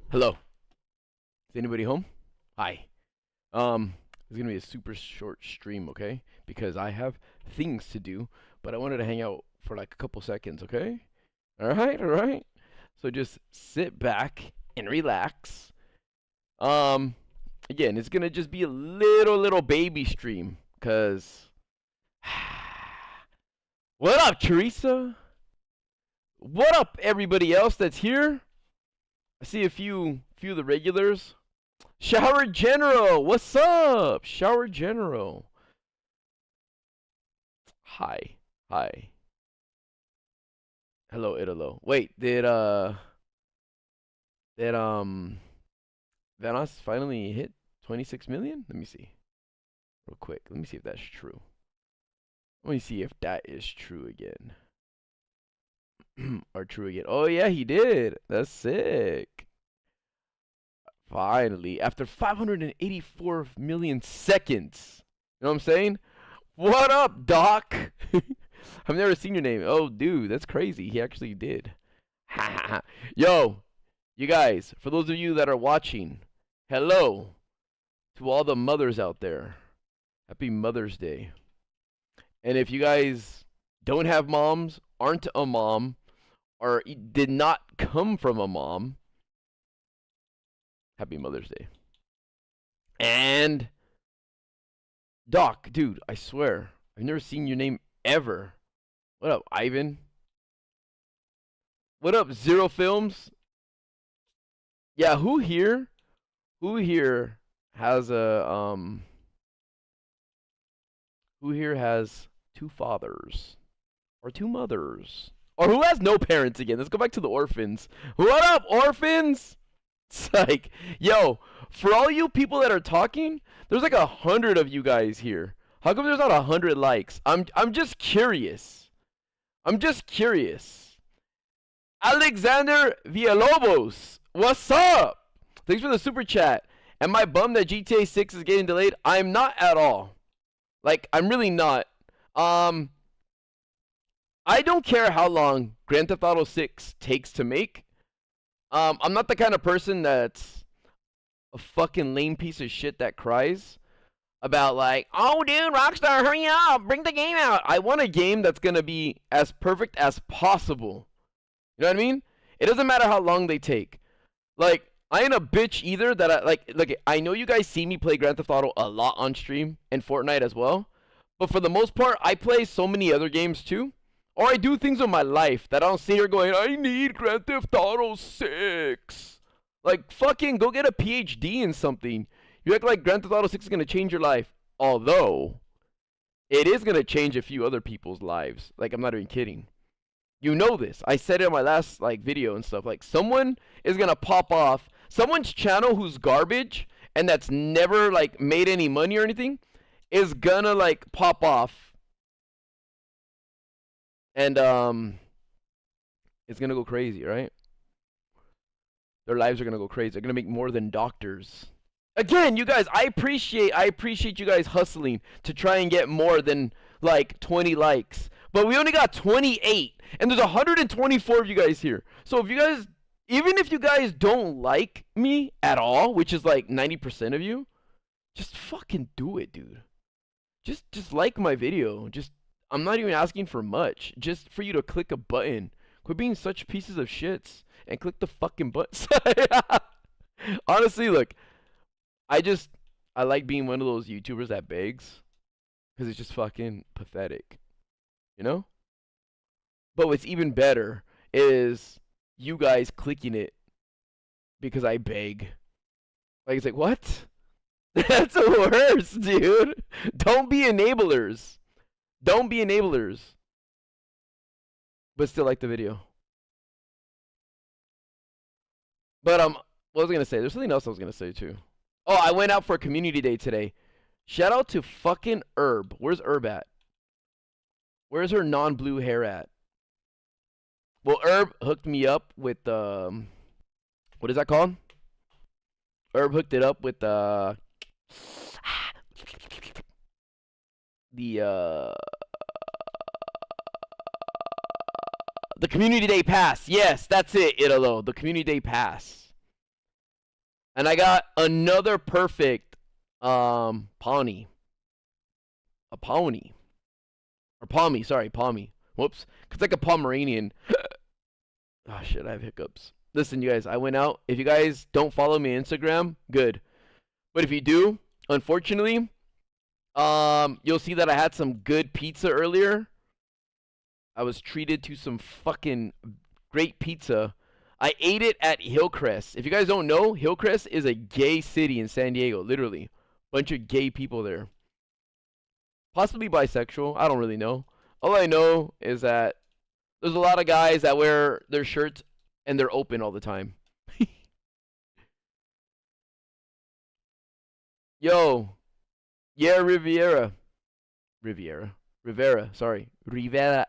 Hello. Is anybody home? Hi. It's gonna be a super short stream, okay? Because I have things to do, but I wanted to hang out for like a couple seconds, okay? All right, all right. So just sit back and relax. Um, Again, it's gonna just be a little baby stream, cause what up, Teresa? What up, everybody else that's here? I see a few of the regulars. Shower General, what's up? Shower General. Hi. Hi. Hello, Italo. Wait, did Vanos finally hit 26 million? Let me see. Real quick. Let me see if that's true. Let me see if that is true again. Or true again. Oh yeah, he did. That's sick. Finally, after 584 million seconds. You know what I'm saying? What up, Doc? I've never seen your name. Oh, dude, that's crazy. He actually did. Yo, you guys, for those of you that are watching, hello to all the mothers out there. Happy Mother's Day. And if you guys don't have moms, aren't a mom, or did not come from a mom, happy Mother's Day. And Doc, dude, I swear, I've never seen your name ever. What up, Ivan? What up, Zero Films? Yeah, who here has who here has two fathers or two mothers? Or who has no parents again? Let's go back to the orphans. What up, orphans? It's like, yo, for all you people that are talking, there's like 100 of you guys here. How come there's not 100 likes? I'm just curious. I'm just curious. Alexander Villalobos, what's up? Thanks for the super chat. Am I bummed that GTA 6 is getting delayed? I'm not at all. Like, I'm really not. I don't care how long Grand Theft Auto 6 takes to make. I'm not the kind of person that's a fucking lame piece of shit that cries about like, oh dude, Rockstar, hurry up, bring the game out. I want a game that's gonna be as perfect as possible. You know what I mean? It doesn't matter how long they take. Like, I ain't a bitch either that I like. Look, I know you guys see me play Grand Theft Auto a lot on stream and Fortnite as well, but for the most part, I play so many other games too, or I do things with my life that I don't sit here going, I need Grand Theft Auto 6. Like, fucking go get a PhD in something. You act like Grand Theft Auto 6 is gonna change your life, although it is gonna change a few other people's lives. Like, I'm not even kidding. You know this. I said it in my last like video and stuff. Like, someone is gonna pop off someone's channel who's garbage and that's never like made any money or anything is gonna like pop off and it's gonna go crazy, right? Their lives are gonna go crazy. They're gonna make more than doctors. Again, you guys, I appreciate you guys hustling to try and get more than like 20 likes. But we only got 28 and there's 124 of you guys here. So if you guys, even if you guys don't like me at all, which is like 90% of you, just fucking do it, dude. Just like my video. Just, I'm not even asking for much. Just for you to click a button. Quit being such pieces of shits and click the fucking button. Honestly, look, I like being one of those YouTubers that begs because it's just fucking pathetic, you know? But what's even better is you guys clicking it because I beg. Like, it's like, what? That's worse, dude. Don't be enablers. Don't be enablers. But still like the video. But what was I gonna say? There's something else I was gonna say too. Oh, I went out for a community day today. Shout out to fucking Herb. Where's Herb at? Where's her non-blue hair at? Well, Herb hooked me up with what is that called? Herb hooked it up with the community day pass. Yes, that's it, Italo. The community day pass. And I got another perfect Pawnee. A Pawnee. Or Palmy, sorry, Palmy. Whoops. It's like a Pomeranian. Oh shit, I have hiccups. Listen, you guys, I went out. If you guys don't follow me on Instagram, good. But if you do, unfortunately, you'll see that I had some good pizza earlier. I was treated to some fucking great pizza. I ate it at Hillcrest. If you guys don't know, Hillcrest is a gay city in San Diego, literally. Bunch of gay people there. Possibly bisexual, I don't really know. All I know is that there's a lot of guys that wear their shirts and they're open all the time. Yo. Yeah, Rivera, sorry. Rivera.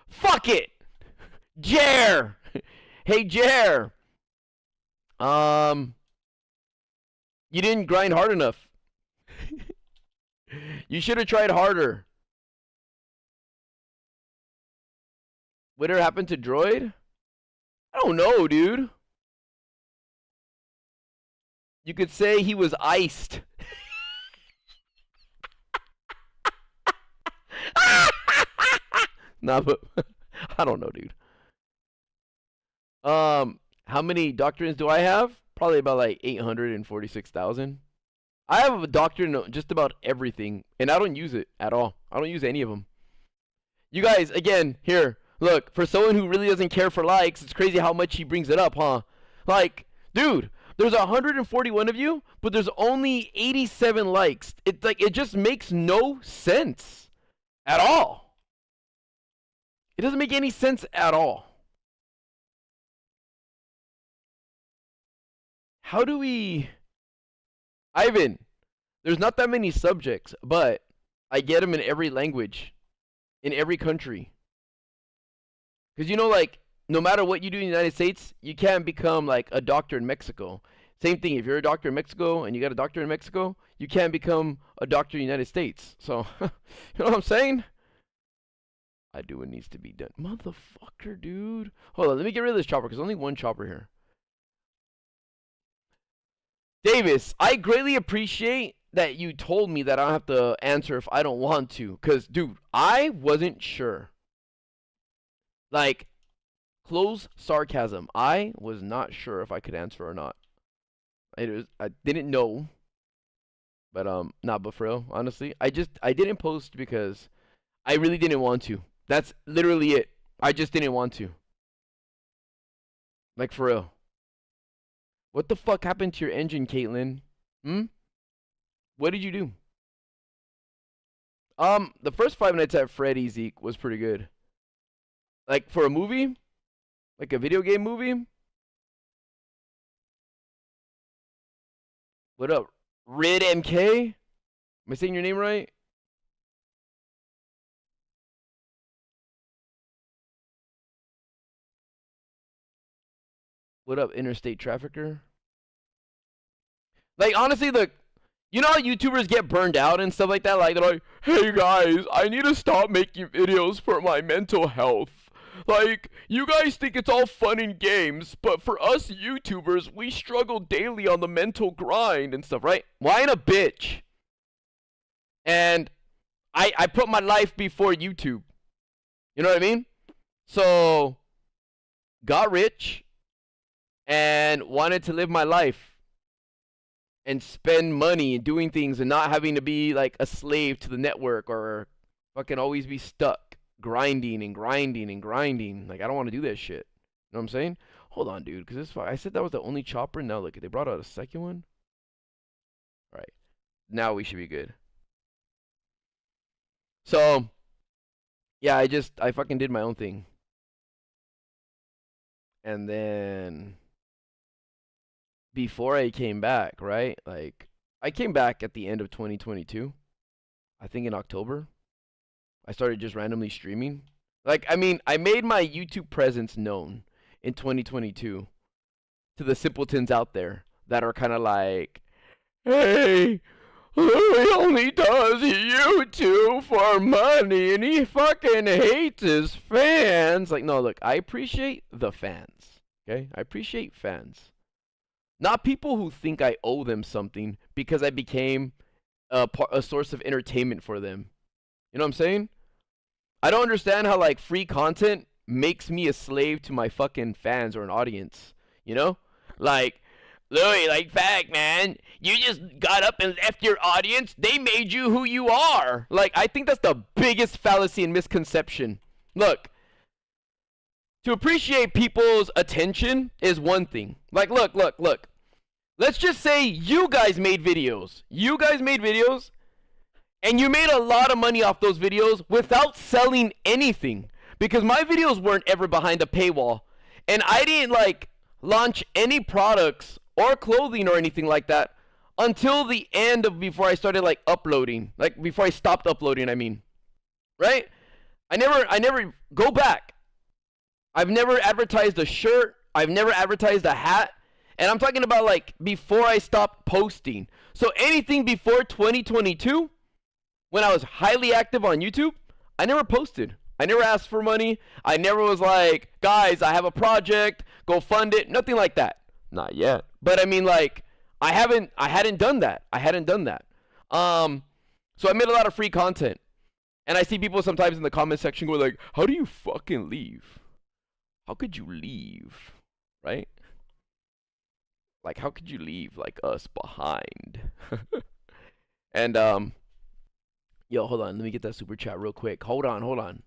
Fuck it! Jer! Hey, Jer! You didn't grind hard enough. You should have tried harder. Whatever happened to Droid? I don't know, dude. You could say he was iced. Nah, but I don't know, dude. How many doctrines do I have? Probably about like 846,000. I have a doctrine of just about everything, and I don't use it at all. I don't use any of them. You guys, again, here, look, for someone who really doesn't care for likes, it's crazy how much he brings it up, huh? Like, dude, there's 141 of you, but there's only 87 likes. It just makes no sense at all. It doesn't make any sense at all. How do we... Ivan, there's not that many subjects, but I get them in every language, in every country. Because, you know, like, no matter what you do in the United States, you can't become, like, a doctor in Mexico. Same thing, if you're a doctor in Mexico and you got a doctor in Mexico, you can't become a doctor in the United States. So, you know what I'm saying? I do what needs to be done. Motherfucker, dude. Hold on, let me get rid of this chopper, because only one chopper here. Davis, I greatly appreciate that you told me that I don't have to answer if I don't want to. Because, dude, I wasn't sure. Like, close sarcasm. I was not sure if I could answer or not. I didn't know. But, not but for real, honestly. I didn't post because I really didn't want to. That's literally it. I just didn't want to. Like, for real. What the fuck happened to your engine, Caitlin? What did you do? The first 5 Nights at Freddy's, Zeke, was pretty good. Like, for a movie? Like a video game movie? What up? Rid MK? Am I saying your name right? What up, interstate trafficker? Like, honestly, look, you know how YouTubers get burned out and stuff like that? Like, they're like, hey guys, I need to stop making videos for my mental health. Like, you guys think it's all fun and games, but for us YouTubers, we struggle daily on the mental grind and stuff, right? Well, I ain't a bitch. And I put my life before YouTube. You know what I mean? So, got rich and wanted to live my life and spend money doing things and not having to be like a slave to the network or fucking always be stuck grinding and grinding and grinding. Like, I don't want to do that shit. You know what I'm saying? Hold on, dude, because I said that was the only chopper. Now look, they brought out a second one. All right, now we should be good. So, yeah, I fucking did my own thing. And then before I came back, right? Like, I came back at the end of 2022. I think in October. I started just randomly streaming. Like, I mean, I made my YouTube presence known in 2022 to the simpletons out there that are kind of like, hey, He only does YouTube for money and he fucking hates his fans. Like, no, look, I appreciate the fans. Okay? I appreciate fans. Not people who think I owe them something because I became a source of entertainment for them. You know what I'm saying? I don't understand how, like, free content makes me a slave to my fucking fans or an audience. You know? Like, Louis, like, fact, man, you just got up and left your audience. They made you who you are. Like, I think that's the biggest fallacy and misconception. Look, to appreciate people's attention is one thing. Like, look. Let's just say you guys made videos. And you made a lot of money off those videos without selling anything. Because my videos weren't ever behind a paywall. And I didn't, like, launch any products or clothing or anything like that until the end of before I started, like, uploading. Like, before I stopped uploading, I mean. Right? I never go back. I've never advertised a shirt. I've never advertised a hat. And I'm talking about, like, before I stopped posting. So anything before 2022, when I was highly active on YouTube, I never posted. I never asked for money. I never was like, guys, I have a project, go fund it. Nothing like that. Not yet. But I mean, like, I hadn't done that. So I made a lot of free content. And I see people sometimes in the comment section go like, how do you fucking leave? How could you leave? Right? Like, how could you leave, like, us behind? And, yo, hold on. Let me get that super chat real quick. Hold on.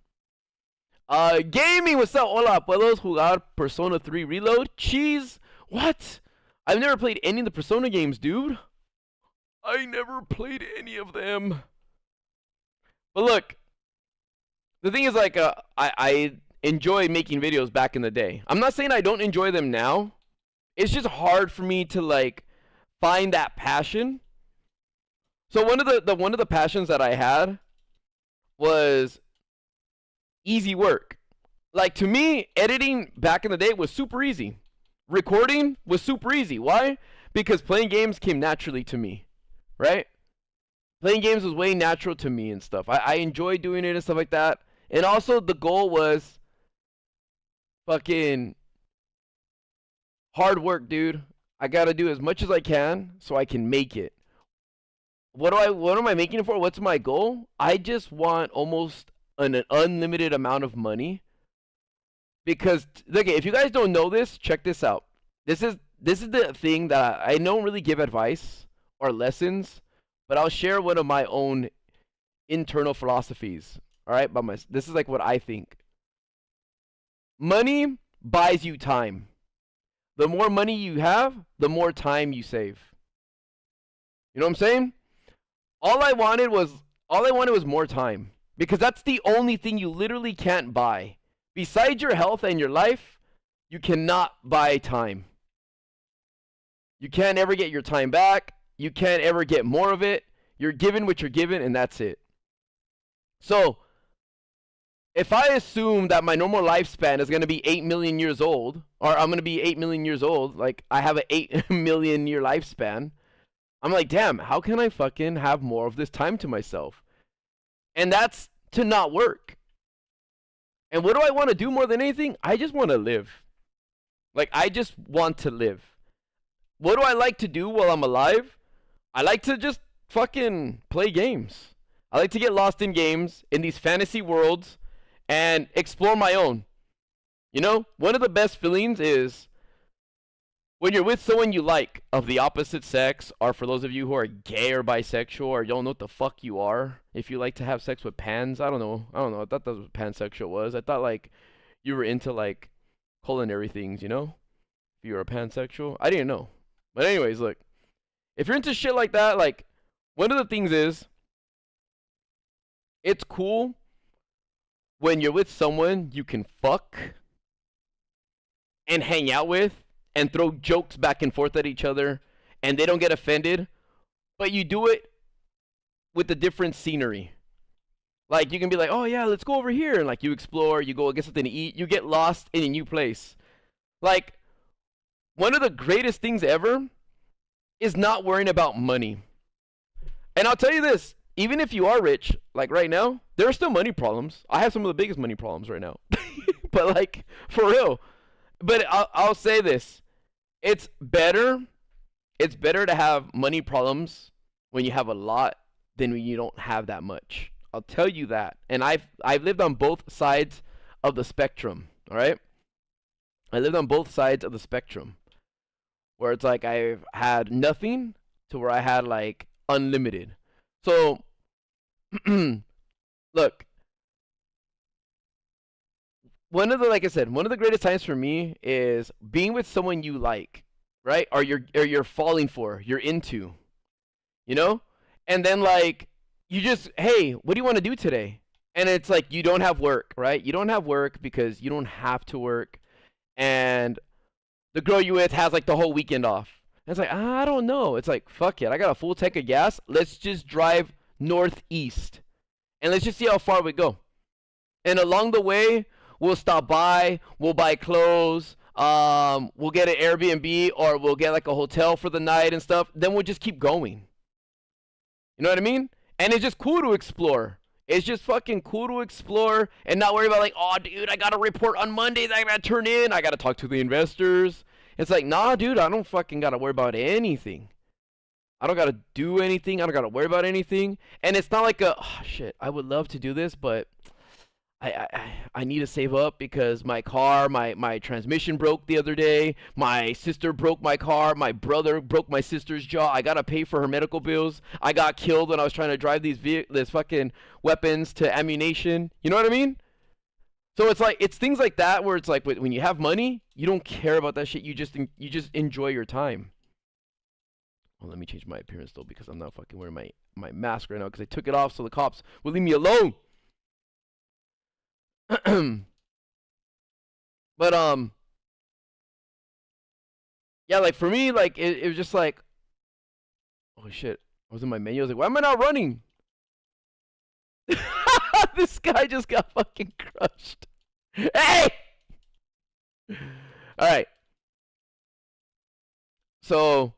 Gaming, what's up? Hola, ¿puedo jugar Persona 3 Reload? Cheese? What? I've never played any of the Persona games, dude. I never played any of them. But look, the thing is, like, I enjoy making videos back in the day. I'm not saying I don't enjoy them now. It's just hard for me to, like, find that passion. So one of the passions that I had was easy work. Like, to me, editing back in the day was super easy. Recording was super easy. Why? Because playing games came naturally to me, right? Playing games was way natural to me and stuff. I enjoy doing it and stuff like that. And also the goal was fucking hard work, dude. I gotta do as much as I can so I can make it. What am I making it for? What's my goal? I just want almost an unlimited amount of money. Because, look, if you guys don't know this, check this out. This is the thing that I don't really give advice or lessons, but I'll share one of my own internal philosophies. All right, this is like what I think. Money buys you time. The more money you have, the more time you save. You know what I'm saying? All I wanted was more time, because that's the only thing you literally can't buy. Besides your health and your life, you cannot buy time. You can't ever get your time back. You can't ever get more of it. You're given what you're given, and that's it. So, if I assume that my normal lifespan is going to be 8 million years old, or I'm going to be 8 million years old, like I have an 8 million year lifespan, I'm like, damn, how can I fucking have more of this time to myself? And that's to not work. And what do I want to do more than anything? I just want to live. Like, I just want to live. What do I like to do while I'm alive? I like to just fucking play games. I like to get lost in games, in these fantasy worlds, and explore my own. You know, one of the best feelings is when you're with someone you like, of the opposite sex, or for those of you who are gay or bisexual, or you don't know what the fuck you are, if you like to have sex with pans, I don't know, I thought that's what pansexual was. I thought, like, you were into, like, culinary things, you know? If you were a pansexual, I didn't know. But anyways, look, if you're into shit like that, like, one of the things is, it's cool when you're with someone you can fuck and hang out with and throw jokes back and forth at each other, and they don't get offended, but you do it with a different scenery. Like, you can be like, oh yeah, let's go over here, and like, you explore, you go get something to eat, you get lost in a new place. Like, one of the greatest things ever is not worrying about money. And I'll tell you this, even if you are rich, like right now, there are still money problems. I have some of the biggest money problems right now. But like, for real. But I'll say this. It's better to have money problems when you have a lot than when you don't have that much. I'll tell you that. And I've lived on both sides of the spectrum, all right? I lived on both sides of the spectrum. Where it's like I've had nothing to where I had like unlimited. So look, like I said, one of the greatest times for me is being with someone you like, right? Or you're falling for, you're into, you know? And then like you just, hey, what do you want to do today? And it's like you don't have work, right? You don't have work because you don't have to work. And the girl you with has like the whole weekend off. And it's like, I don't know. It's like, fuck it. I got a full tank of gas. Let's just drive northeast. And let's just see how far we go. And along the way, we'll stop by. We'll buy clothes. We'll get an Airbnb or we'll get like a hotel for the night and stuff. Then we'll just keep going. You know what I mean? And it's just cool to explore. It's just fucking cool to explore and not worry about like, oh, dude, I got a report on Monday that I got to turn in. I got to talk to the investors. It's like, nah, dude, I don't fucking got to worry about anything. I don't got to do anything. I don't got to worry about anything. And it's not like a, oh, shit, I would love to do this, but I need to save up because my car, my transmission broke the other day. My sister broke my car. My brother broke my sister's jaw. I got to pay for her medical bills. I got killed when I was trying to drive these fucking weapons to ammunition. You know what I mean? So it's like, it's things like that where it's like when you have money, you don't care about that shit. You just enjoy your time. Well, let me change my appearance though because I'm not fucking wearing my mask right now because I took it off so the cops will leave me alone. But yeah, like for me, like it was just like, oh shit, I was in my menu. I was like, why am I not running? This guy just got fucking crushed. Hey! All right. So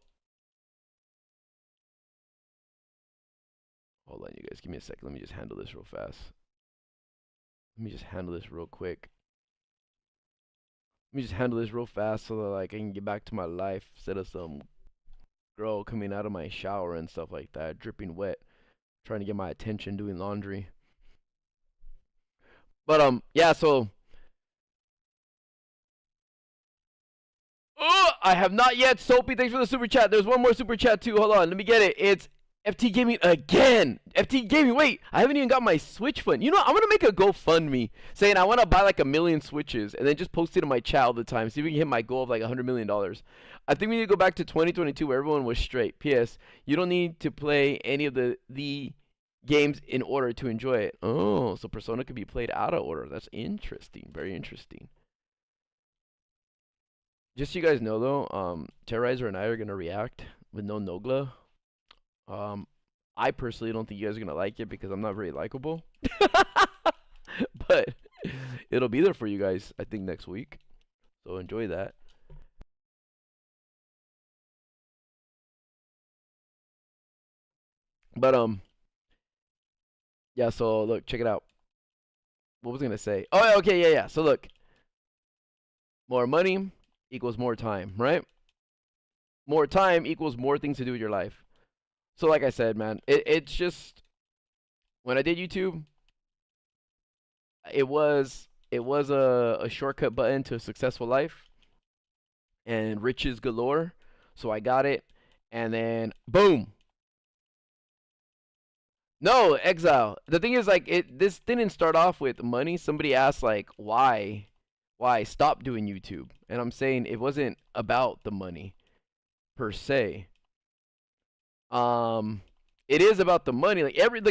hold on, you guys, give me a second. Let me just handle this real fast. Let me just handle this real quick. Let me just handle this real fast so that like I can get back to my life instead of some girl coming out of my shower and stuff like that, dripping wet, trying to get my attention doing laundry. But yeah, so I have not yet. Soapy, thanks for the super chat. There's one more super chat too. Hold on, let me get it. It's FT Gaming again. FT Gaming, wait, I haven't even got my Switch fund. You know what? I'm gonna make a GoFundMe saying I want to buy like 1 million Switches and then just post it in my chat all the time. See if we can hit my goal of like $100 million. I think we need to go back to 2022 where everyone was straight. P.S. You don't need to play any of the games in order to enjoy it. Oh, so Persona could be played out of order. That's interesting. Very interesting. Just so you guys know though, Terrorizer and I are gonna react with no Nogla. I personally don't think you guys are gonna like it because I'm not very likable. But it'll be there for you guys, I think, next week. So enjoy that. But yeah, so look, check it out. What was I gonna say? Oh, okay, yeah. So look. More money equals more time, right? More time equals more things to do with your life. So like I said, man, it's just when I did YouTube, it was a shortcut button to a successful life and riches galore. So I got it, and then boom. No, Exile. The thing is, like, this didn't start off with money. Somebody asked like why stop doing YouTube, and I'm saying it wasn't about the money per se. It is about the money. Like every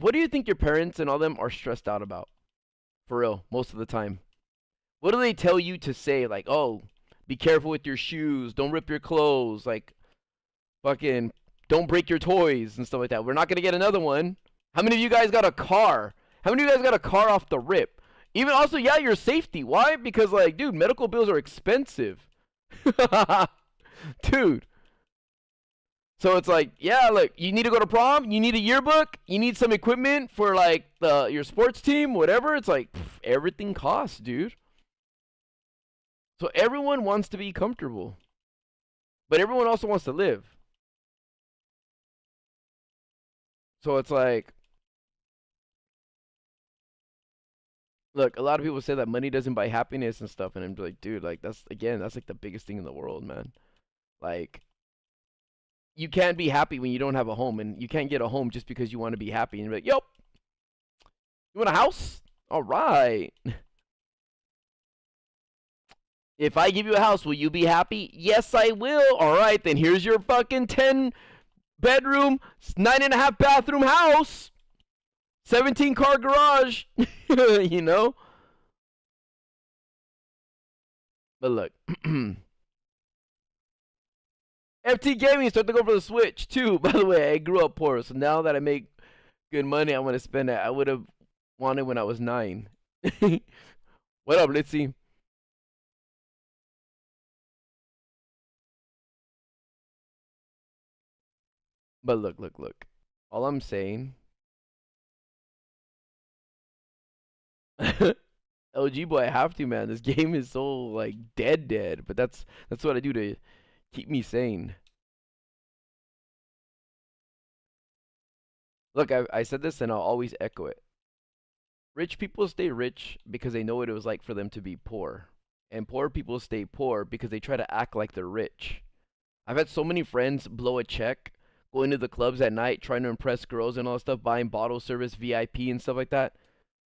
what do you think your parents and all them are stressed out about? For real, most of the time. What do they tell you to say? Like, oh, be careful with your shoes, don't rip your clothes, like fucking don't break your toys and stuff like that. We're not gonna get another one. How many of you guys got a car? How many of you guys got a car off the rip? Even also, yeah, your safety. Why? Because like, dude, medical bills are expensive. Dude. So it's like, yeah, look, you need to go to prom, you need a yearbook, you need some equipment for like your sports team, whatever. It's like everything costs, dude. So everyone wants to be comfortable, but everyone also wants to live. So it's like, look, a lot of people say that money doesn't buy happiness and stuff, and I'm like, dude, like that's like the biggest thing in the world, man. Like, you can't be happy when you don't have a home, and you can't get a home just because you want to be happy. And you're like, yep, you want a house? All right. If I give you a house, will you be happy? Yes, I will. All right, then here's your fucking 10-bedroom, 9.5 bathroom house, 17-car garage. You know. But look, FT Gaming started to go for the Switch too. By the way, I grew up poor, so now that I make good money, I want to spend it. I would have wanted when I was 9. What up, Litzy? But look. All I'm saying, LG boy, I have to, man. This game is so like dead. But that's what I do to keep me sane. Look, I said this and I'll always echo it. Rich people stay rich because they know what it was like for them to be poor. And poor people stay poor because they try to act like they're rich. I've had so many friends blow a check, going to the clubs at night, trying to impress girls and all that stuff, buying bottle service, VIP and stuff like that,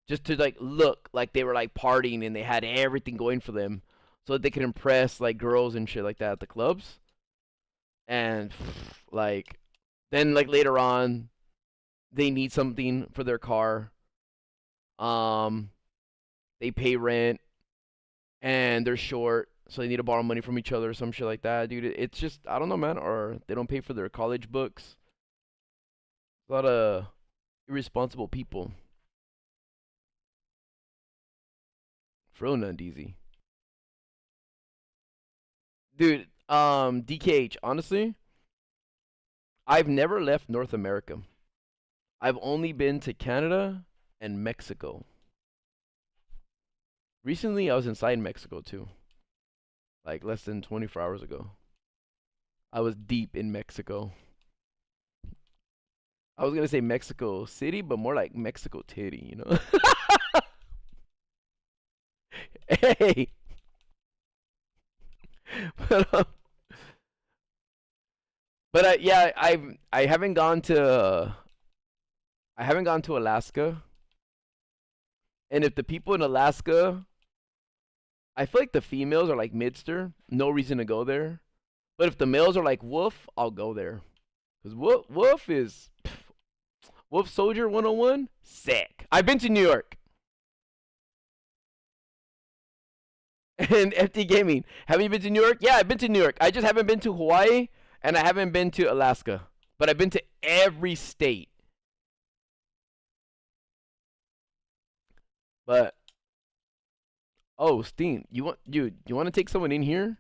just to like look like they were like partying and they had everything going for them, so that they could impress like girls and shit like that at the clubs. And like, then like later on, they need something for their car. Um, they pay rent and they're short, so they need to borrow money from each other or some shit like that, dude. It's just, I don't know, man. Or they don't pay for their college books. A lot of irresponsible people. For real, Nundeezy. Dude, DKH, honestly, I've never left North America. I've only been to Canada and Mexico. Recently, I was inside Mexico too, like less than 24 hours ago. I was deep in Mexico. I was gonna say Mexico City, but more like Mexico Titty, you know? Hey, but, yeah, I haven't gone to Alaska, and if the people in Alaska, I feel like the females are like midster, no reason to go there. But if the males are like Wolf, I'll go there. Cause Wolf is Wolf Soldier 101, sick. I've been to New York. And FT Gaming, have you been to New York? Yeah, I've been to New York. I just haven't been to Hawaii, and I haven't been to Alaska. But I've been to every state. But oh, Steen, you want to take someone in here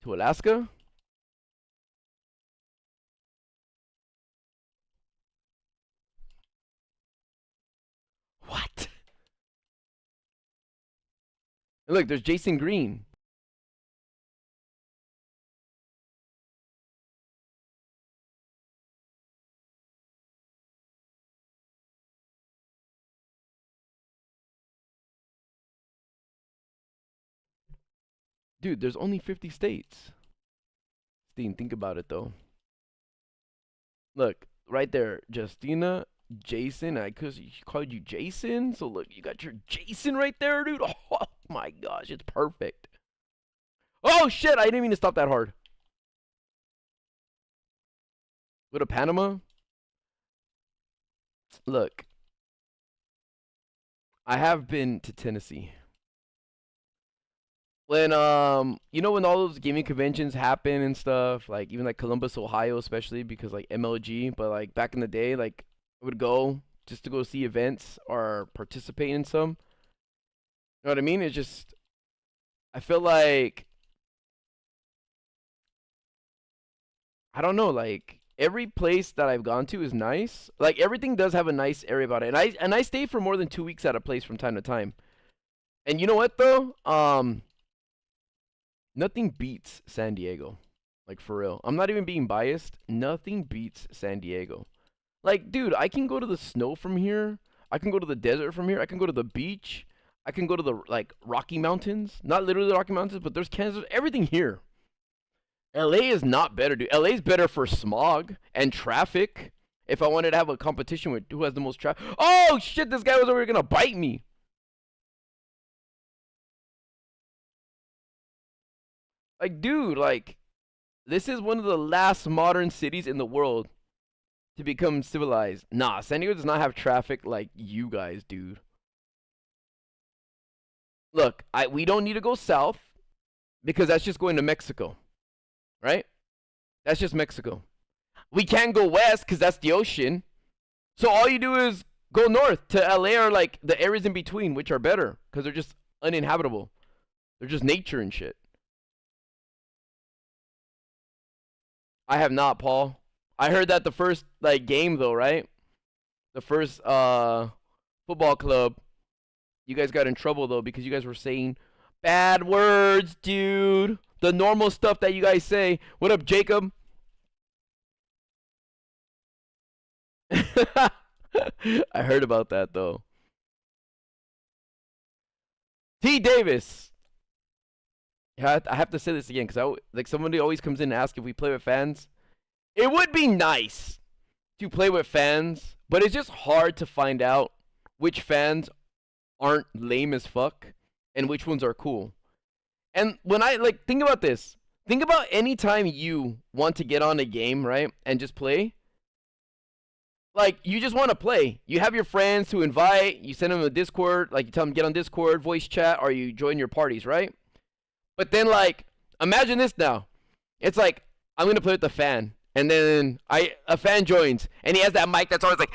to Alaska? What? And look, there's Jason Green. Dude, there's only 50 states. Steen, think about it though. Look, right there, Justina, Jason. I called you Jason, so look, you got your Jason right there, dude. Oh my gosh, it's perfect. Oh shit, I didn't mean to stop that hard. Go to Panama. Look, I have been to Tennessee. When when all those gaming conventions happen and stuff, like even like Columbus, Ohio, especially because like MLG, but like back in the day, like I would go just to go see events or participate in some. You know what I mean? It's just, I feel like I don't know, like every place that I've gone to is nice. Like everything does have a nice area about it. And I stay for more than 2 weeks at a place from time to time. And you know what though? Nothing beats San Diego. Like for real. I'm not even being biased. Nothing beats San Diego. Like, dude, I can go to the snow from here. I can go to the desert from here. I can go to the beach. I can go to the like Rocky Mountains. Not literally the Rocky Mountains, but there's Kansas, everything here. LA is not better, dude. LA is better for smog and traffic. If I wanted to have a competition with who has the most traffic. Oh shit, this guy was over here gonna bite me. Like, dude, like this is one of the last modern cities in the world to become civilized. Nah, San Diego does not have traffic like you guys, dude. Look, we don't need to go south because that's just going to Mexico, right? That's just Mexico. We can't go west because that's the ocean. So all you do is go north to LA or like the areas in between, which are better because they're just uninhabitable. They're just nature and shit. I have not, Paul. I heard that the first like game though, right? The first football club, you guys got in trouble though because you guys were saying bad words, dude. The normal stuff that you guys say. What up, Jacob? I heard about that though. T. Davis. I have to say this again because like somebody always comes in and asks if we play with fans. It would be nice to play with fans, but it's just hard to find out which fans aren't lame as fuck and which ones are cool. And when I like think about this, think about any time you want to get on a game, right, and just play. Like you just want to play. You have your friends to invite. You send them a Discord, like you tell them get on Discord, voice chat, or you join your parties, right? But then like imagine this now. It's like I'm gonna play with the fan, and then a fan joins, and he has that mic that's always like.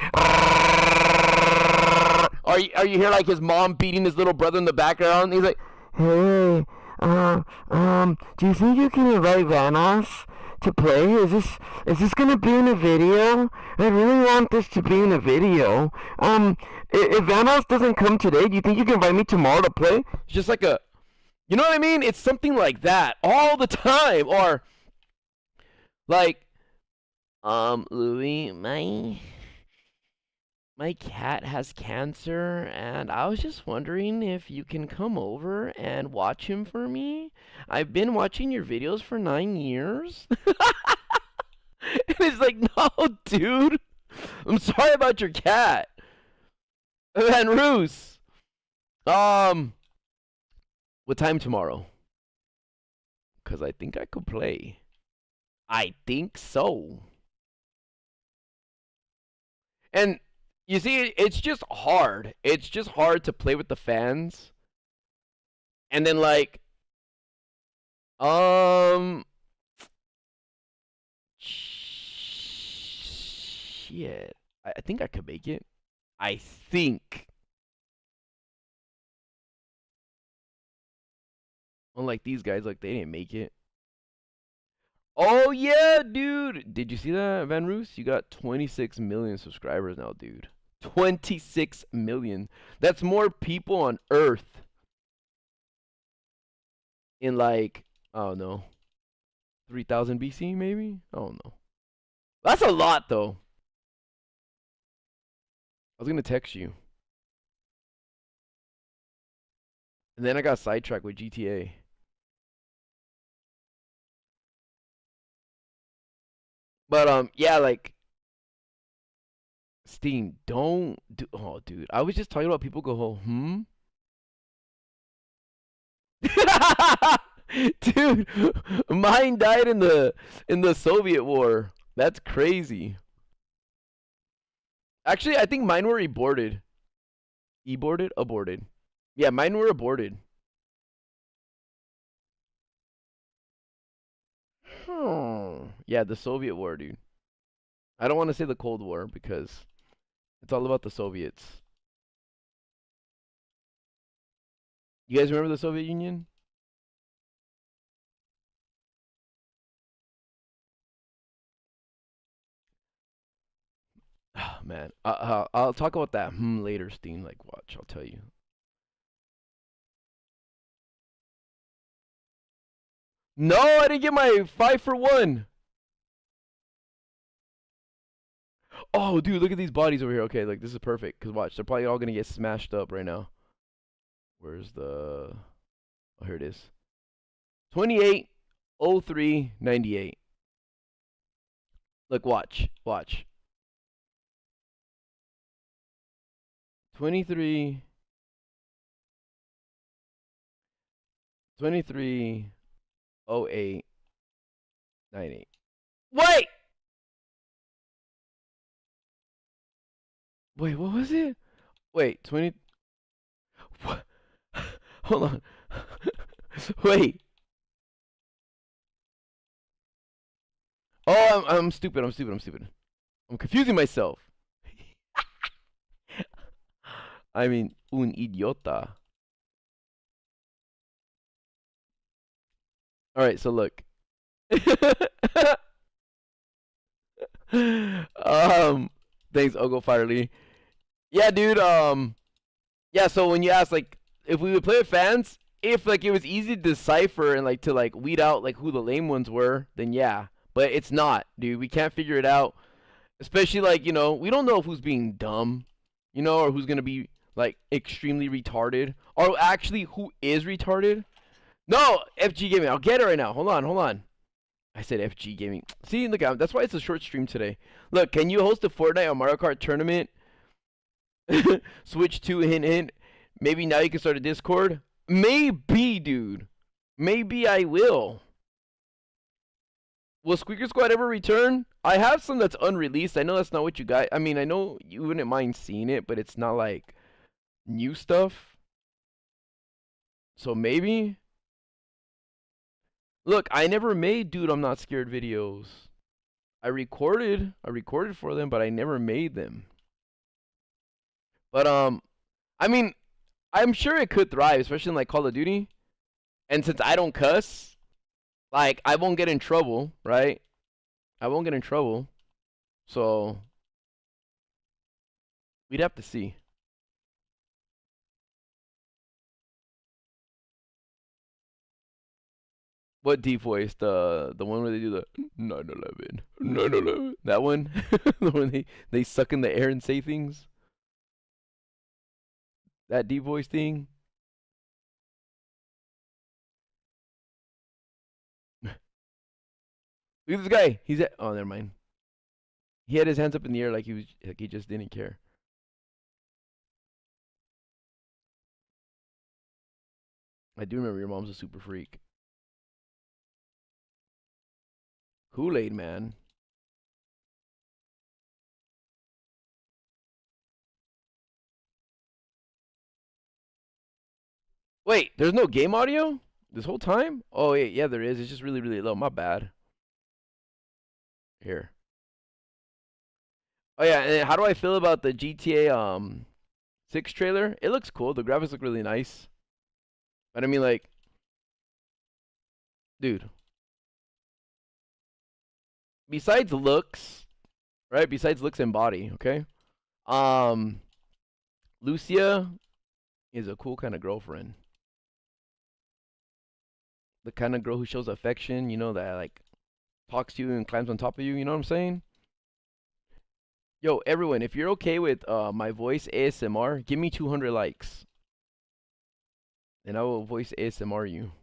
Are you hear like his mom beating his little brother in the background? He's like, hey, do you think you can invite Vanoss to play? Is this gonna be in a video? I really want this to be in a video. If Vanoss doesn't come today, do you think you can invite me tomorrow to play? It's just like a, you know what I mean? It's something like that all the time, or like, Louis, my cat has cancer, and I was just wondering if you can come over and watch him for me. I've been watching your videos for 9 years. And it's like, no, dude. I'm sorry about your cat. Van Roos. What time tomorrow? Because I think I could play. I think so. And you see, it's just hard. It's just hard to play with the fans. And then like, shit. I think I could make it. I think. Unlike these guys, like they didn't make it. Oh yeah, dude. Did you see that, Van Roos? You got 26 million subscribers now, dude. 26 million. That's more people on Earth in like, I don't know, 3000 BC maybe? I don't know. That's a lot though. I was gonna text you. And then I got sidetracked with GTA. But yeah, like Steam, don't do. Oh, dude, I was just talking about people go, hmm. Dude, mine died in the Soviet War. That's crazy. Actually, I think mine were aborted. Aborted? Aborted. Yeah, mine were aborted. Yeah, the Soviet War, dude. I don't want to say the Cold War because it's all about the Soviets. You guys remember the Soviet Union? man. I'll talk about that later, Steen. Like, watch, I'll tell you. No, I didn't get my 5-for-1. Oh, dude, look at these bodies over here. Okay, like this is perfect. Cause watch, they're probably all gonna get smashed up right now. Where's the? Oh, here it is. 280398. Look, watch. 23 230898. Wait! Wait, what was it? Wait, 20. What? Hold on. Wait. Oh, I'm stupid. I'm confusing myself. I mean, un idiota. All right, so look. Thanks, Ogo Firely. Yeah, dude. Yeah. So when you ask like if we would play with fans, if like it was easy to decipher and like to like weed out like who the lame ones were, then yeah. But it's not, dude. We can't figure it out. Especially like we don't know who's being dumb, or who's gonna be like extremely retarded, or actually who is retarded. No, FG Gaming. I'll get it right now. Hold on. I said FG Gaming. See, look, that's why it's a short stream today. Look, can you host a Fortnite or Mario Kart tournament? Switch to hint. Maybe now you can start a Discord. Maybe, dude. Maybe I will. Will Squeaker Squad ever return? I have some that's unreleased. I know that's not what you got. I mean, I know you wouldn't mind seeing it, but it's not like new stuff. So maybe. Look, I never made Dude I'm Not Scared videos. I recorded for them, but I never made them. But I mean, I'm sure it could thrive, especially in like Call of Duty. And since I don't cuss, like I won't get in trouble, right? I won't get in trouble. So we'd have to see. What deep voice? The one where they do the 9/11. That one? The one they suck in the air and say things? That deep voice thing? Look at this guy. He's at oh never mind. He had his hands up in the air like he just didn't care. I do remember your mom's a super freak. Kool-Aid man. Wait, there's no game audio this whole time? Oh yeah, there is. It's just really low. My bad. Here. Oh yeah, and how do I feel about the GTA 6 trailer? It looks cool. The graphics look really nice. But I mean like dude. Besides looks, right? Besides looks and body, okay? Lucia is a cool kind of girlfriend. The kind of girl who shows affection, that like talks to you and climbs on top of you, you know what I'm saying? Yo, everyone, if you're okay with my voice ASMR, give me 200 likes. And I will voice ASMR you.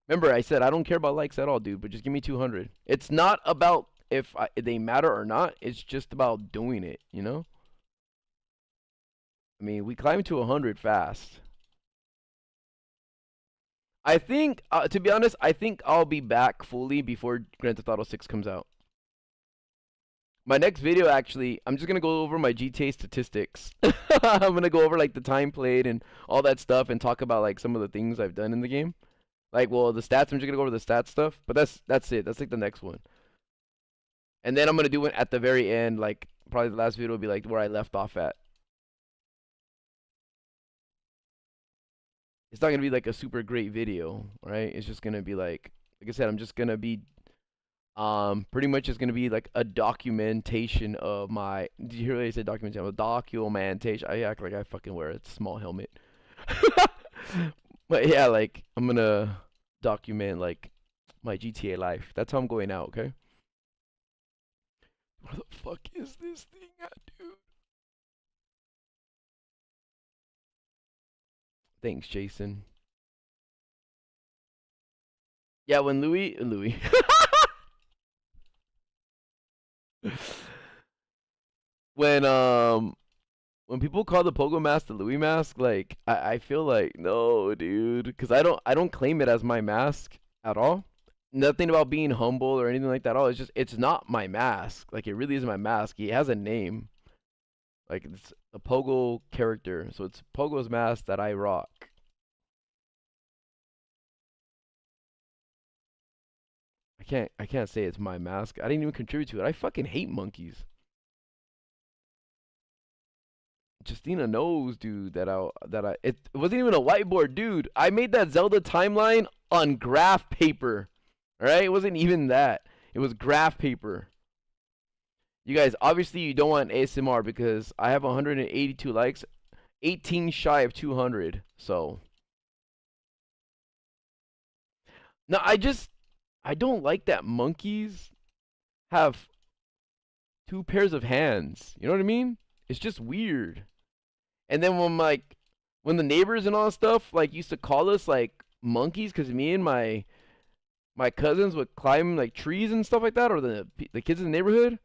Remember, I said I don't care about likes at all, dude, but just give me 200. It's not about if they matter or not. It's just about doing it, I mean, we climbed to 100 fast. I think, to be honest, I think I'll be back fully before Grand Theft Auto 6 comes out. My next video, actually, I'm just going to go over my GTA statistics. I'm going to go over, like, the time played and all that stuff and talk about, like, some of the things I've done in the game. Like, well, the stats, I'm just going to go over the stats stuff. But that's it. That's, like, the next one. And then I'm going to do it at the very end. Like, probably the last video will be, like, where I left off at. It's not going to be, like, a super great video, right? It's just going to be, like I said, I'm just going to be Pretty much it's gonna be like a documentation of my. Did you hear what I said? Documentation. A documentation. I act like I fucking wear a small helmet. But yeah, like I'm gonna document like my GTA life. That's how I'm going out. Okay. Where the fuck is this thing at, dude? Thanks, Jason. Yeah, when Louis. when when people call the Pogo mask the Louis mask, like I feel like no, dude, because I don't claim it as my mask at all. Nothing about being humble or anything like that at all. It's just it's not my mask. Like it really is my mask. He has a name. Like it's a Pogo character, so it's Pogo's mask that I rock. I can't say it's my mask. I didn't even contribute to it. I fucking hate monkeys. Justina knows, dude, that it wasn't even a whiteboard, dude. I made that Zelda timeline on graph paper. All right, it wasn't even that. It was graph paper. You guys, obviously you don't want ASMR because I have 182 likes, 18 shy of 200. So, no, I don't like that monkeys have two pairs of hands. You know what I mean? It's just weird. And then when the neighbors and all that stuff like used to call us like monkeys because me and my cousins would climb like trees and stuff like that, or the kids in the neighborhood.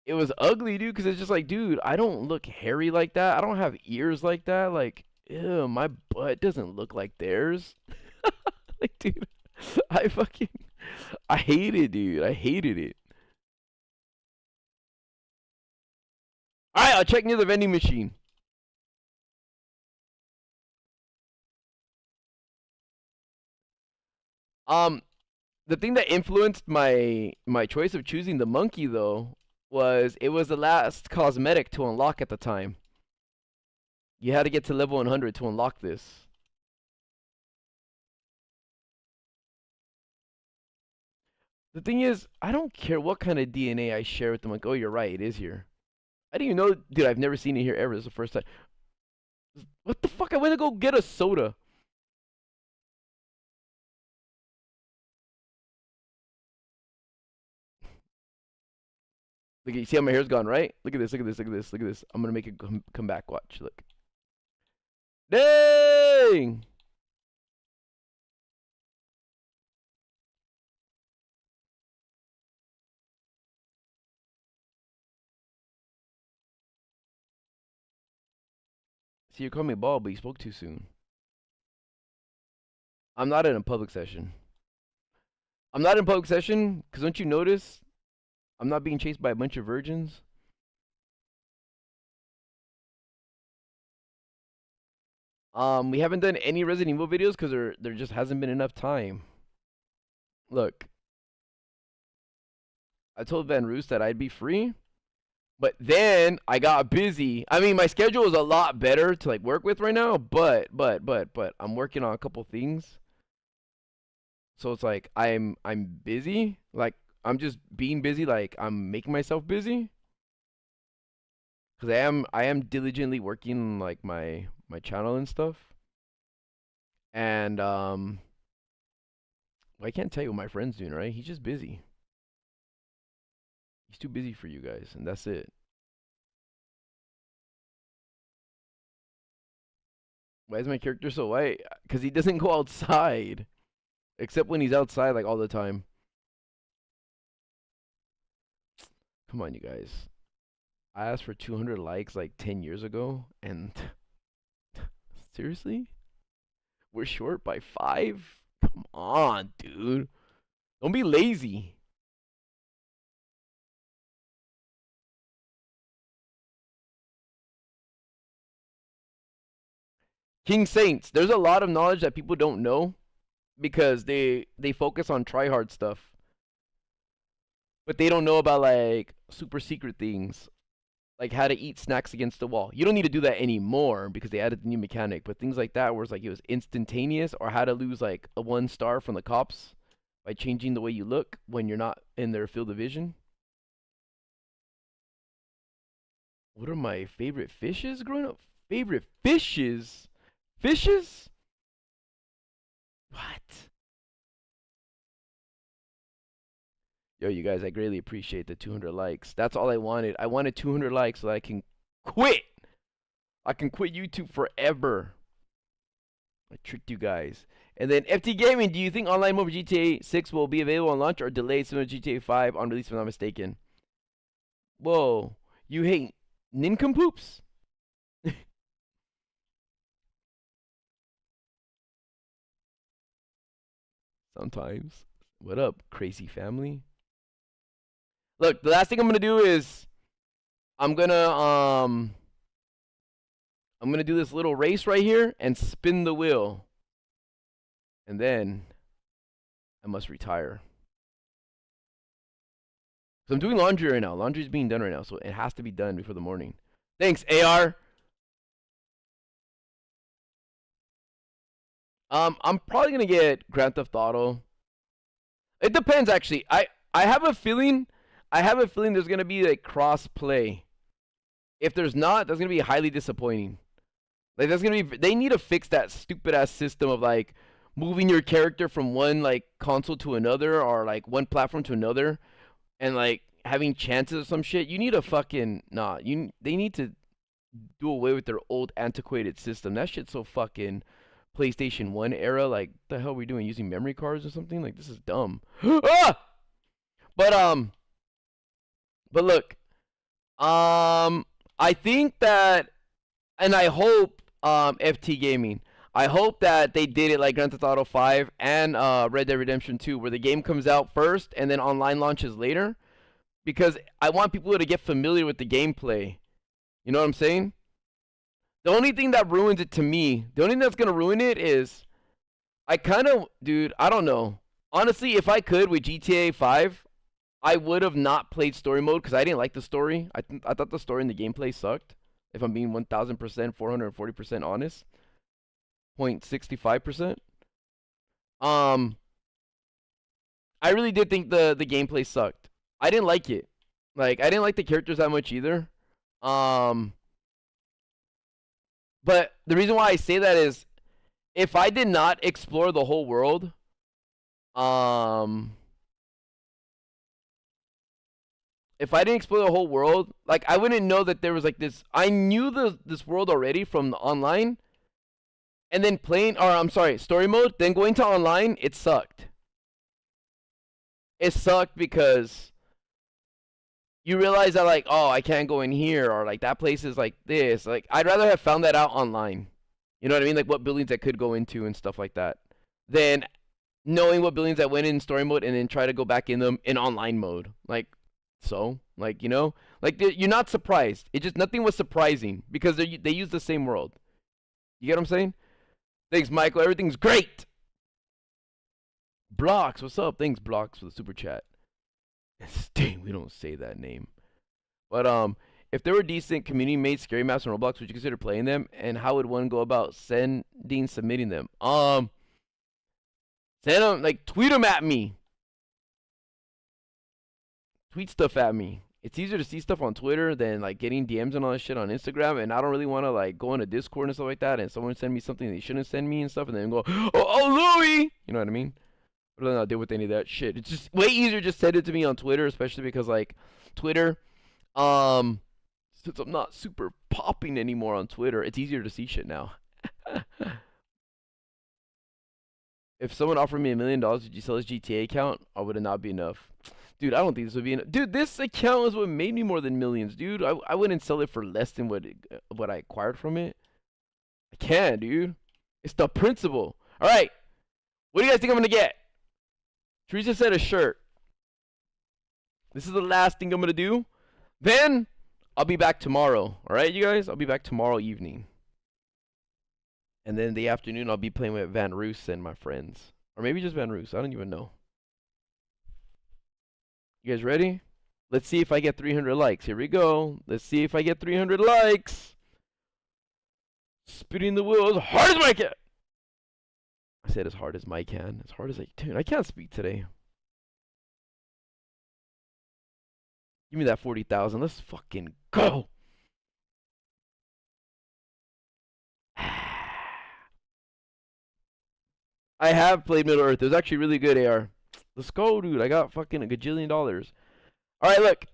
It was ugly, dude, because it's just like, dude, I don't look hairy like that. I don't have ears like that. Like, ew, my butt doesn't look like theirs. Like, dude, I fucking, I hate it, dude. I hated it. All right, I'll check near the vending machine. Um, the thing that influenced my choice of choosing the monkey though was it was the last cosmetic to unlock at the time. You had to get to level 100 to unlock this. The thing is, I don't care what kind of DNA I share with them. Like, oh, you're right, it is here. I didn't even know, dude. I've never seen it here ever. This is the first time. What the fuck? I went to go get a soda. Look, you see how my hair's gone, right? Look at this. Look at this. Look at this. Look at this. I'm gonna make it come back. Watch. Look. Dang! See, you called me bald, but you spoke too soon. I'm not in a public session. I'm not in public session because don't you notice I'm not being chased by a bunch of virgins? We haven't done any Resident Evil videos because there just hasn't been enough time. Look, I told Van Roos that I'd be free, but then I got busy. I mean, my schedule is a lot better to like work with right now, but I'm working on a couple things. So it's like I'm busy. Like I'm just being busy. Like I'm making myself busy because I am diligently working like my channel and stuff. And well, I can't tell you what my friend's doing, right? He's just busy. He's too busy for you guys, and that's it. Why is my character so white? Because he doesn't go outside, except when he's outside like all the time. Come on, you guys. I asked for 200 likes like 10 years ago, and seriously? We're short by 5? Come on, dude. Don't be lazy. King Saints, there's a lot of knowledge that people don't know because they focus on try hard stuff, but they don't know about like super secret things, like how to eat snacks against the wall. You don't need to do that anymore because they added the new mechanic, but things like that where it's like it was instantaneous, or how to lose like a 1 star from the cops. by changing the way you look when you're not in their field of vision. What are my favorite fishes growing up? Favorite fishes? Fishes? What? Yo, you guys, I greatly appreciate the 200 likes. That's all I wanted. I wanted 200 likes so that I can quit. I can quit YouTube forever. I tricked you guys. And then FT Gaming, do you think online mode for GTA 6 will be available on launch or delayed similar to GTA 5 on release if I'm not mistaken? Whoa. You hate nincompoops? Sometimes. What up, crazy family? Look, the last thing I'm gonna do is I'm gonna do this little race right here and spin the wheel. And then I must retire. So I'm doing laundry right now. Laundry's being done right now, so it has to be done before the morning. Thanks, AR. I'm probably gonna get Grand Theft Auto. It depends, actually. I have a feeling. There's gonna be like cross play. If there's not, that's gonna be highly disappointing. Like that's gonna be. They need to fix that stupid ass system of like moving your character from one like console to another or like one platform to another, and like having chances or some shit. You need a fucking They need to do away with their old antiquated system. That shit's so fucking PlayStation 1 era. Like, the hell are we doing? Using memory cards or something? Like, this is dumb. Ah! But look, I think that, and I hope, FT Gaming, I hope that they did it like Grand Theft Auto 5 and Red Dead Redemption 2, where the game comes out first and then online launches later, because I want people to get familiar with the gameplay. You know what I'm saying? The only thing that ruins it to me, the only thing that's gonna ruin it is, I don't know. Honestly, if I could with GTA 5, I would have not played story mode because I didn't like the story. I thought the story and the gameplay sucked. If I'm being 1,000%, 440% honest, 0.65%. I really did think the gameplay sucked. I didn't like it. Like, I didn't like the characters that much either. But the reason why I say that is, if I did not explore the whole world, if I didn't explore the whole world, like, I wouldn't know that there was like this. I knew this world already from the online, and then story mode. Then going to online, it sucked. It sucked because you realize that, like, oh, I can't go in here, or like that place is like this. Like, I'd rather have found that out online. You know what I mean? Like what buildings I could go into and stuff like that, than knowing what buildings I went in story mode and then try to go back in them in online mode. Like, so, like, you know, like you're not surprised. It just, nothing was surprising because they use the same world. You get what I'm saying? Thanks, Michael. Everything's great. Blocks, what's up? Thanks, Blocks, for the super chat. Dang, we don't say that name. But if there were decent community-made scary maps on Roblox, would you consider playing them? And how would one go about submitting them? Send them, like, tweet them at me. Tweet stuff at me. It's easier to see stuff on Twitter than like getting DMs and all that shit on Instagram, and I don't really want to like go into Discord and stuff like that, and someone send me something they shouldn't send me and stuff, and then go, oh Louis, you know what I mean? I don't deal with any of that shit. It's just way easier just send it to me on Twitter, especially because like Twitter, since I'm not super popping anymore on Twitter, it's easier to see shit now. If someone offered me $1 million, would you sell this GTA account, or would it not be enough? Dude, I don't think this would be enough. Dude, this account is what made me more than millions, dude. I wouldn't sell it for less than what I acquired from it. I can't, dude. It's the principle. All right. What do you guys think I'm going to get? Teresa said a shirt. This is the last thing I'm going to do. Then I'll be back tomorrow. All right, you guys? I'll be back tomorrow evening. And then in the afternoon, I'll be playing with Van Roos and my friends. Or maybe just Van Roos. I don't even know. You guys ready? Let's see if I get 300 likes. Here we go. Let's see if I get 300 likes. Spinning the wheel as hard as I can. I said as hard as Mike can. As hard as dude, I can't speak today. Give me that 40,000. Let's fucking go. I have played Middle Earth. It was actually really good, AR. Let's go, dude. I got fucking a gajillion dollars. All right, look.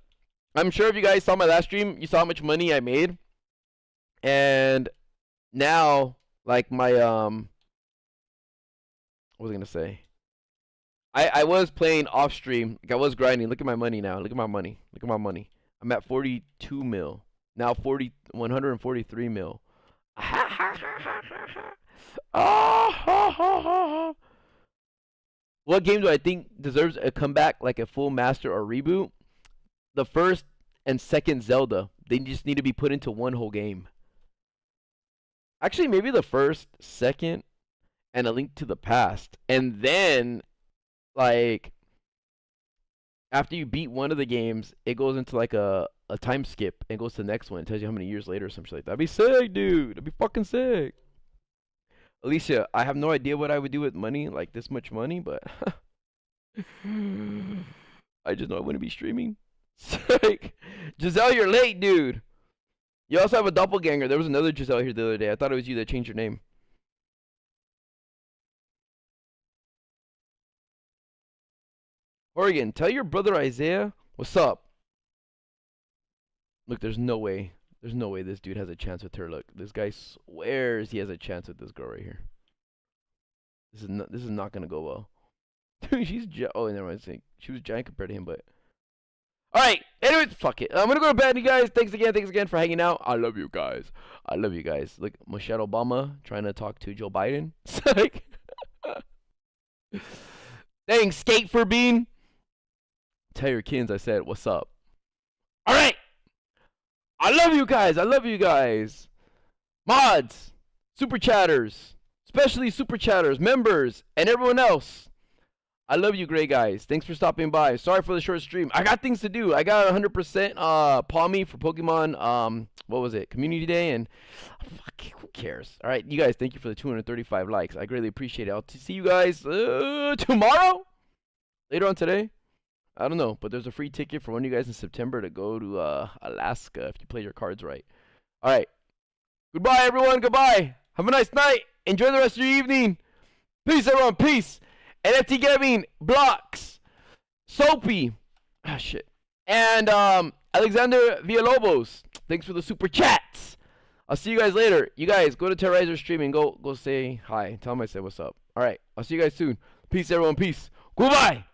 I'm sure if you guys saw my last stream, you saw how much money I made. And now, like my, what was I going to say? I was playing off stream. Like I was grinding. Look at my money now. Look at my money. Look at my money. I'm at 42 mil. Now 143 mil. What game do I think deserves a comeback, like a full master or reboot? The first and second Zelda. They just need to be put into one whole game. Actually, maybe the first, second, and A Link to the Past. And then, like, after you beat one of the games, it goes into like a time skip and goes to the next one. It tells you how many years later or something like that. That'd be sick, dude. That'd be fucking sick. Alicia, I have no idea what I would do with money, like this much money, but I just know I wouldn't be streaming. Sick. Giselle, you're late, dude. You also have a doppelganger. There was another Giselle here the other day. I thought it was you that changed your name. Oregon, tell your brother Isaiah what's up. Look, there's no way. There's no way this dude has a chance with her. Look, this guy swears he has a chance with this girl right here. This is not gonna go well. Dude, she's oh, never mind. She was giant compared to him, but all right. Anyways, fuck it. I'm gonna go to bed, you guys. Thanks again for hanging out. I love you guys. I love you guys. Look, Michelle Obama trying to talk to Joe Biden. Like, thanks, Skate for Bean. Tell your kids I said what's up. All right. I love you guys. I love you guys. Mods, super chatters, especially super chatters, members, and everyone else. I love you, great guys. Thanks for stopping by. Sorry for the short stream. I got things to do. I got 100% Palmy for Pokemon. What was it? Community Day, and fuck, who cares? All right, you guys. Thank you for the 235 likes. I greatly appreciate it. I'll see you guys tomorrow. Later on today. I don't know, but there's a free ticket for one of you guys in September to go to Alaska if you play your cards right. All right. Goodbye, everyone. Goodbye. Have a nice night. Enjoy the rest of your evening. Peace, everyone. Peace. NFT Gaming, Blocks, Soapy, shit, and Alexander Villalobos. Thanks for the super chats. I'll see you guys later. You guys go to Terrorizer stream and go say hi. Tell them I said what's up. All right. I'll see you guys soon. Peace, everyone. Peace. Goodbye.